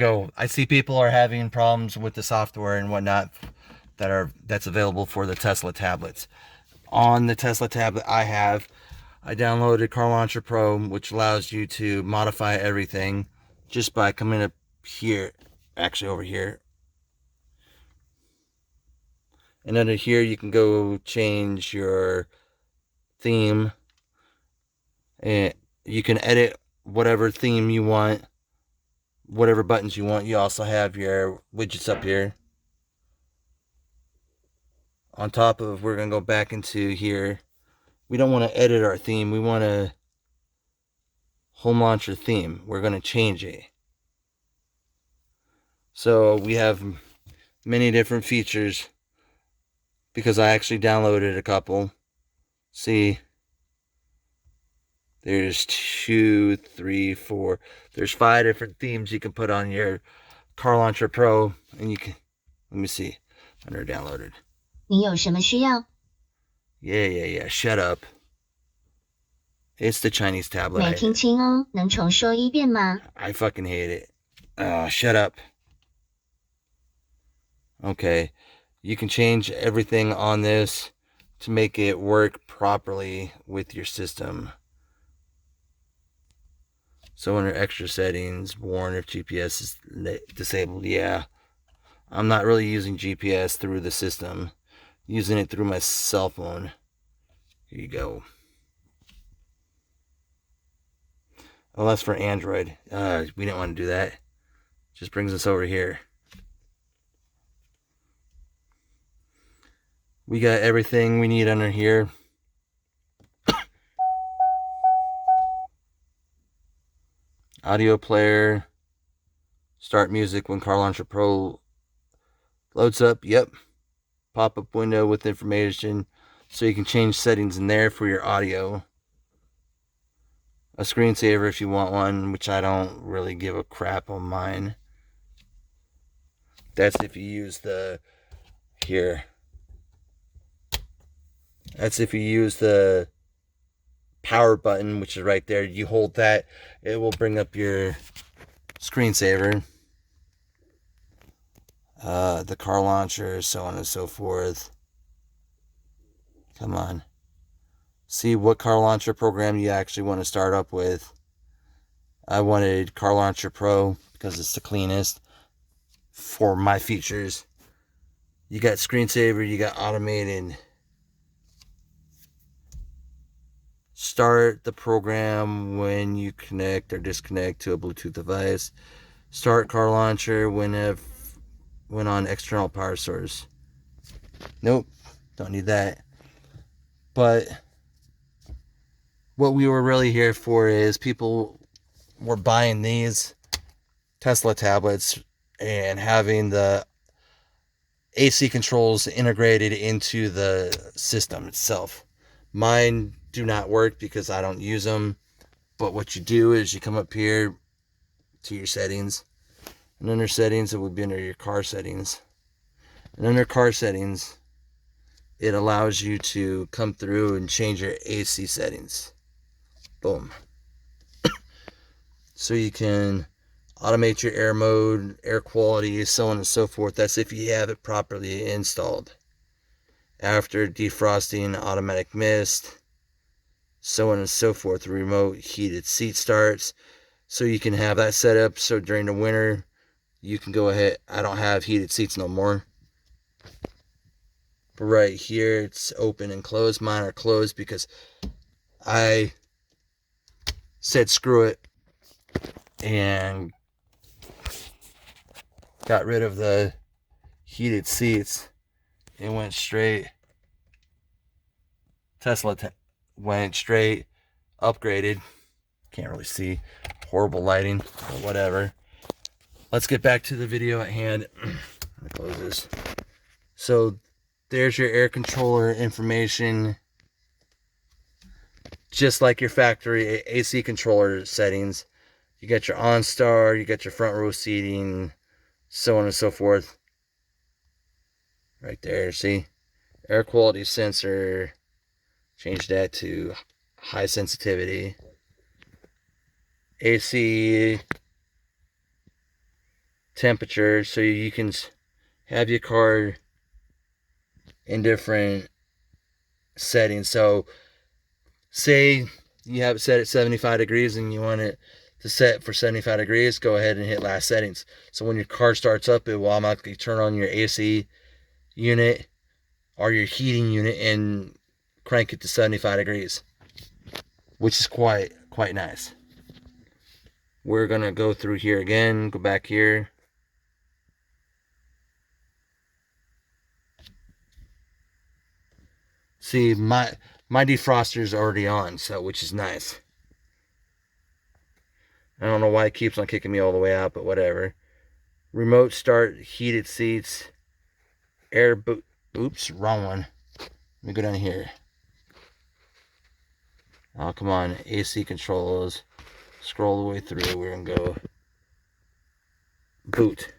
go. I see people are having problems with the software and whatnot that's available for the Tesla tablets. On the Tesla tablet I downloaded Car Launcher Pro, which allows you to modify everything just by coming up here, actually over here. And under here you can go change your theme, and you can edit whatever theme you want, whatever buttons you want. You also have your widgets up here. On top of, we're going to go back into here. We don't want to edit our theme. We want a home launcher theme. We're going to change it. So we have many different features because I actually downloaded a couple. See, there's 2, 3, 4. There's 5 different themes you can put on your Car Launcher Pro, and you can, let me see, under downloaded. 你有什么需要？ Yeah. Shut up. It's the Chinese tablet. 没听清哦，能重说一遍吗？ I fucking hate it. Shut up. Okay. You can change everything on this to make it work properly with your system. So under extra settings, warn if GPS is disabled. Yeah. I'm not really using GPS through the system. Using it through my cell phone. Here you go. Oh, that's for Android. We didn't want to do that. Just brings us over here. We got everything we need under here. Audio player. Start music when Car Launcher Pro loads up. Yep. Pop-up window with information. So you can change settings in there for your audio. A screensaver if you want one, which I don't really give a crap on mine. That's if you use the here. That's if you use the power button, which is right there. You hold that, it will bring up your screensaver. The car launcher, so on and so forth. Come on. See what car launcher program you actually want to start up with. I wanted Car Launcher Pro because it's the cleanest for my features. You got screensaver, you got automated. Start the program when you connect or disconnect to a Bluetooth device. Start car launcher when on external power source. Nope, don't need that. But what we were really here for is people were buying these Tesla tablets and having the AC controls integrated into the system itself. Mine do not work because I don't use them. But what you do is you come up here to your settings. And under settings, it would be under your car settings. And under car settings, it allows you to come through and change your AC settings. Boom. So you can automate your air mode, air quality, so on and so forth. That's if you have it properly installed. After defrosting, automatic mist, so on and so forth. Remote heated seat starts. So you can have that set up so during the winter you can go ahead. I don't have heated seats no more. But right here it's open and closed. Mine are closed because I said screw it and got rid of the heated seats. It went straight. Tesla went straight, upgraded. Can't really see. Horrible lighting, but whatever. Let's get back to the video at hand. Let me close this. So there's your air controller information. Just like your factory AC controller settings. You got your OnStar, you got your front row seating, so on and so forth. Right there, see? Air quality sensor. Change that to high sensitivity. AC. temperature, so you can have your car in different settings. So say you have it set at 75 degrees and you want it to set for 75 degrees, go ahead and hit last settings. So when your car starts up, it will automatically turn on your AC unit or your heating unit and crank it to 75 degrees, which is quite nice. We're gonna go through here again, go back here. See, my defroster is already on, so which is nice. I don't know why it keeps on kicking me all the way out, but whatever. Remote start, heated seats, air boot. Oops, wrong one. Let me go down here. Oh, come on. AC controls. Scroll the way through. We're going to go boot.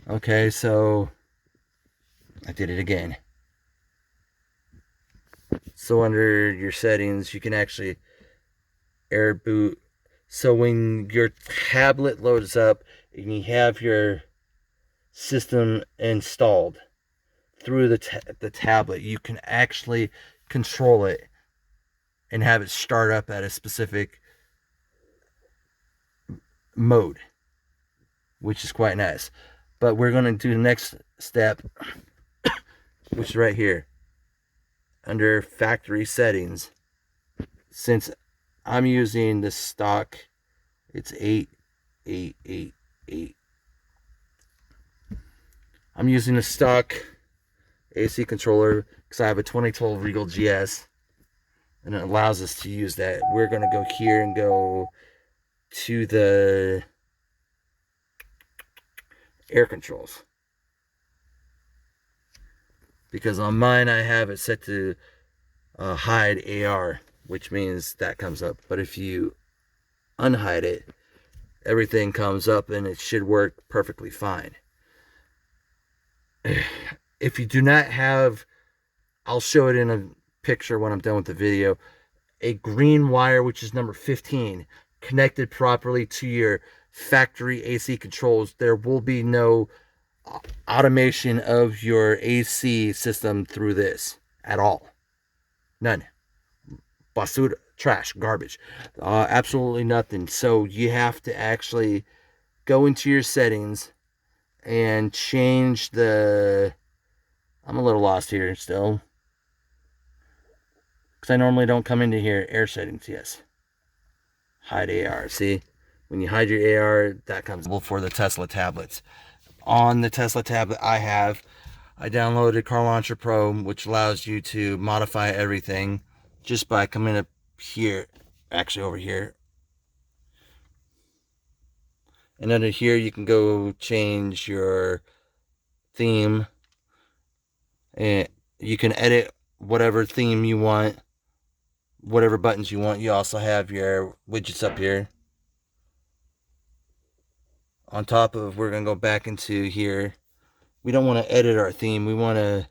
Okay, so I did it again. So under your settings, you can actually air boot. So when your tablet loads up and you have your system installed through the tablet, you can actually control it and have it start up at a specific mode, which is quite nice. But we're going to do the next step, which is right here under factory settings. Since I'm using the stock, it's 8888. I'm using a stock AC controller because I have a 2012 Regal GS and it allows us to use that. We're going to go here and go to the air controls, because on mine I have it set to hide AR, which means that comes up. But if you unhide it, everything comes up and it should work perfectly fine. If you do not have, I'll show it in a picture when I'm done with the video, a green wire, which is number 15, connected properly to your factory AC controls, there will be no automation of your AC system through this at all. None. Basura, trash, garbage. Absolutely nothing. So you have to actually go into your settings and change the... I'm a little lost here still, because I normally don't come into here. Air settings, yes. Hide AR. See, when you hide your AR, that comes up for the Tesla tablets. On the Tesla tablet I downloaded Car Launcher Pro, which allows you to modify everything just by coming up here, actually over here. And under here you can go change your theme, and you can edit whatever theme you want, whatever buttons you want. You also have your widgets up here. On top of, we're going to go back into here. We don't want to edit our theme. We want a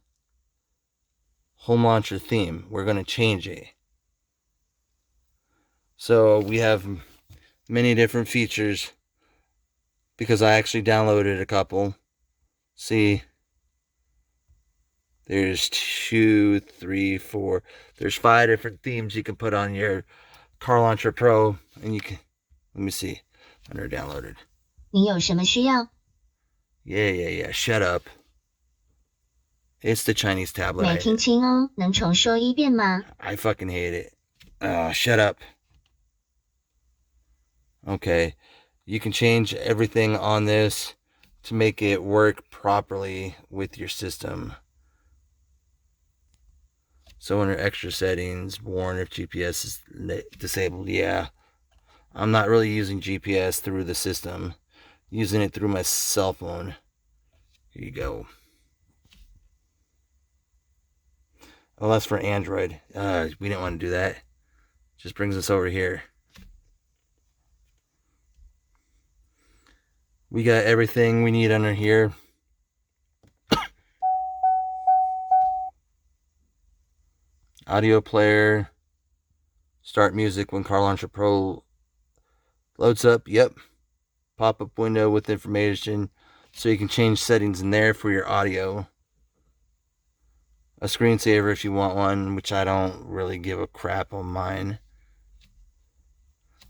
home launcher theme. We're going to change it. So we have many different features because I actually downloaded a couple. See, there's 2, 3, 4. There's 5 different themes you can put on your Car Launcher Pro, and you can, let me see, under downloaded. 你有什么需要？ Yeah. Shut up. It's the Chinese tablet. 没听清哦，能重说一遍吗？ I fucking hate it. Shut up. Okay. You can change everything on this to make it work properly with your system. So under extra settings, warn if GPS is disabled. Yeah. I'm not really using GPS through the system. Using it through my cell phone. Here you go. Oh, that's for Android. We didn't want to do that. Just brings us over here. We got everything we need under here. Audio player. Start music when Car Launcher Pro loads up. Yep. pop-up window with information, so you can change settings in there for your audio. A screensaver if you want one, which I don't really give a crap on mine.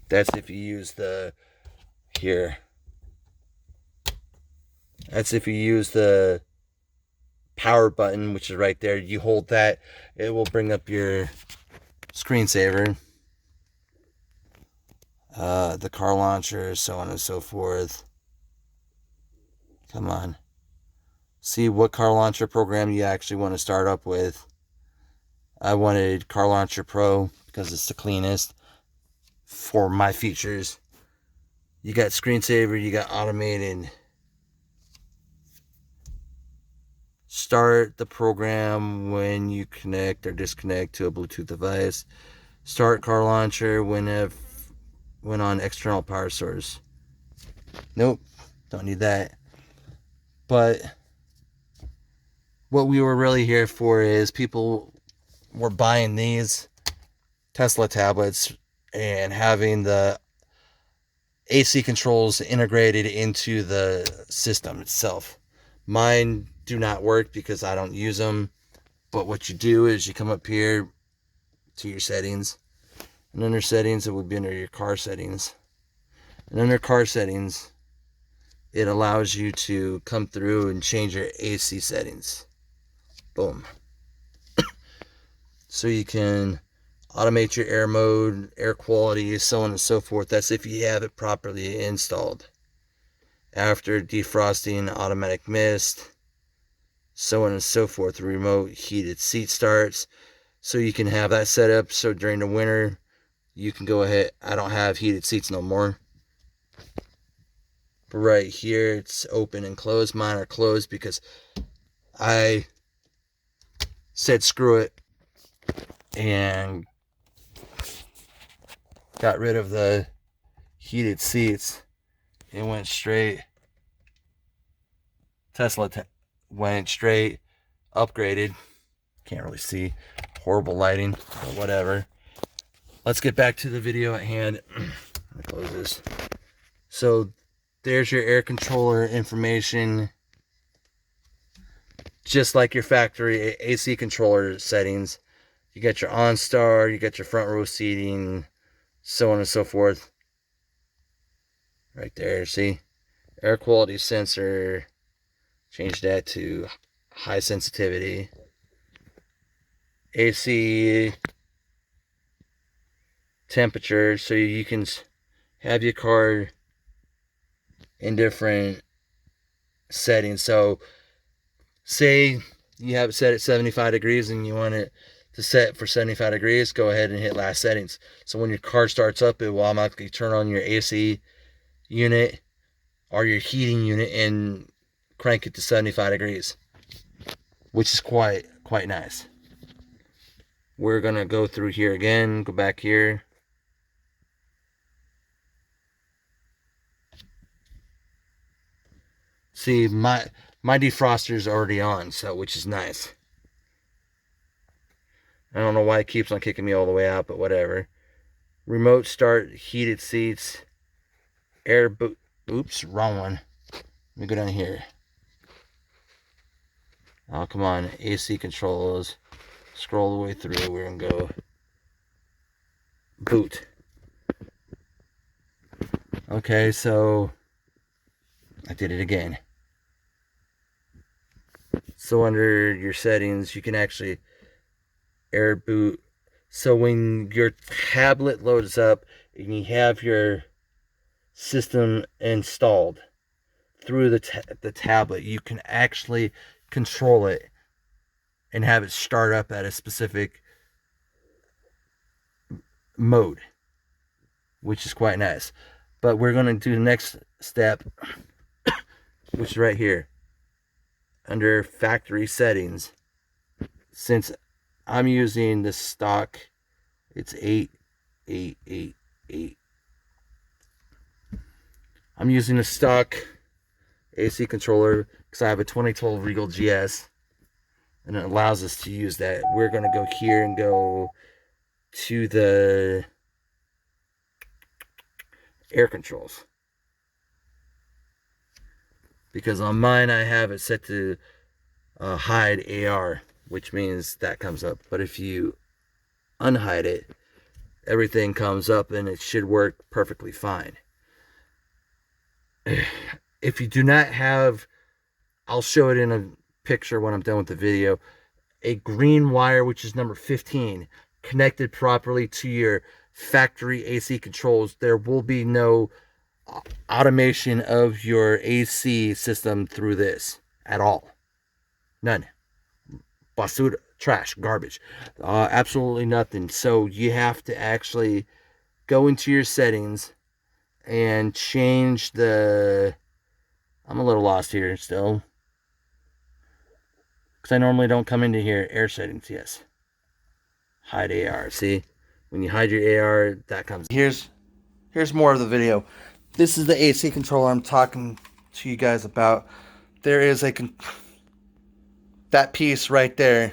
That's if you use the here. That's if you use the power button, which is right there. You hold that, it will bring up your screensaver, the car launcher, so on and so forth. Come on. See what car launcher program you actually want to start up with. I wanted Car Launcher Pro because it's the cleanest for my features. You got screensaver, you got automated. Start the program when you connect or disconnect to a Bluetooth device. Start car launcher when on external power source. Nope, don't need that. But what we were really here for is people were buying these Tesla tablets and having the AC controls integrated into the system itself. Mine do not work because I don't use them. But what you do is you come up here to your settings, and under settings, it would be under your car settings. And under car settings, it allows you to come through and change your AC settings. Boom. So you can automate your air mode, air quality, so on and so forth. That's if you have it properly installed. After defrosting, automatic mist, so on and so forth. Remote heated seat starts. So you can have that set up so during the winter you can go ahead. I don't have heated seats no more. But right here it's open and closed. Mine are closed because I said screw it and got rid of the heated seats. It went straight. Tesla went straight, upgraded. Can't really see. Horrible lighting, but whatever. Let's get back to the video at hand. Let me close this. So there's your air controller information. Just like your factory AC controller settings. You got your OnStar, you got your front row seating, so on and so forth. Right there, see? Air quality sensor. Change that to high sensitivity. AC temperature, so you can have your car in different settings. So say you have it set at 75 degrees and you want it to set for 75 degrees, go ahead and hit last settings. So when your car starts up, it will automatically turn on your AC unit or your heating unit and crank it to 75 degrees, which is quite nice. We're gonna go through here again, go back here. See, my defroster is already on, so which is nice. I don't know why it keeps on kicking me all the way out, but whatever. Remote start heated seats. Air boot. Oops, wrong one. Let me go down here. Oh, come on. AC controls. Scroll the way through. We're going to go boot. Okay, so I did it again. So under your settings, you can actually air boot. So when your tablet loads up and you have your system installed through the tablet, you can actually control it and have it start up at a specific mode, which is quite nice. But we're going to do the next step, which is right here under factory settings. Since I'm using the stock, it's 8888. I'm using a stock AC controller because I have a 2012 Regal GS and it allows us to use that. We're going to go here and go to the air controls. because on mine I have it set to hide AR, which means that comes up. But if you unhide it, everything comes up and it should work perfectly fine. If you do not have, I'll show it in a picture when I'm done with the video, a green wire, which is number 15, connected properly to your factory AC controls, there will be no automation of your AC system through this at all. None. Basura, trash, garbage. Absolutely nothing. So you have to actually go into your settings and change the... I'm a little lost here still, because I normally don't come into here. Air settings, yes. Hide AR. See, when you hide your AR, that comes. Here's more of the video. This is the AC controller I'm talking to you guys about. There is that piece right there.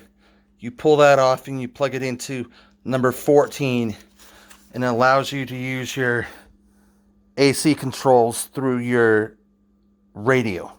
You pull that off and you plug it into number 14, and it allows you to use your AC controls through your radio.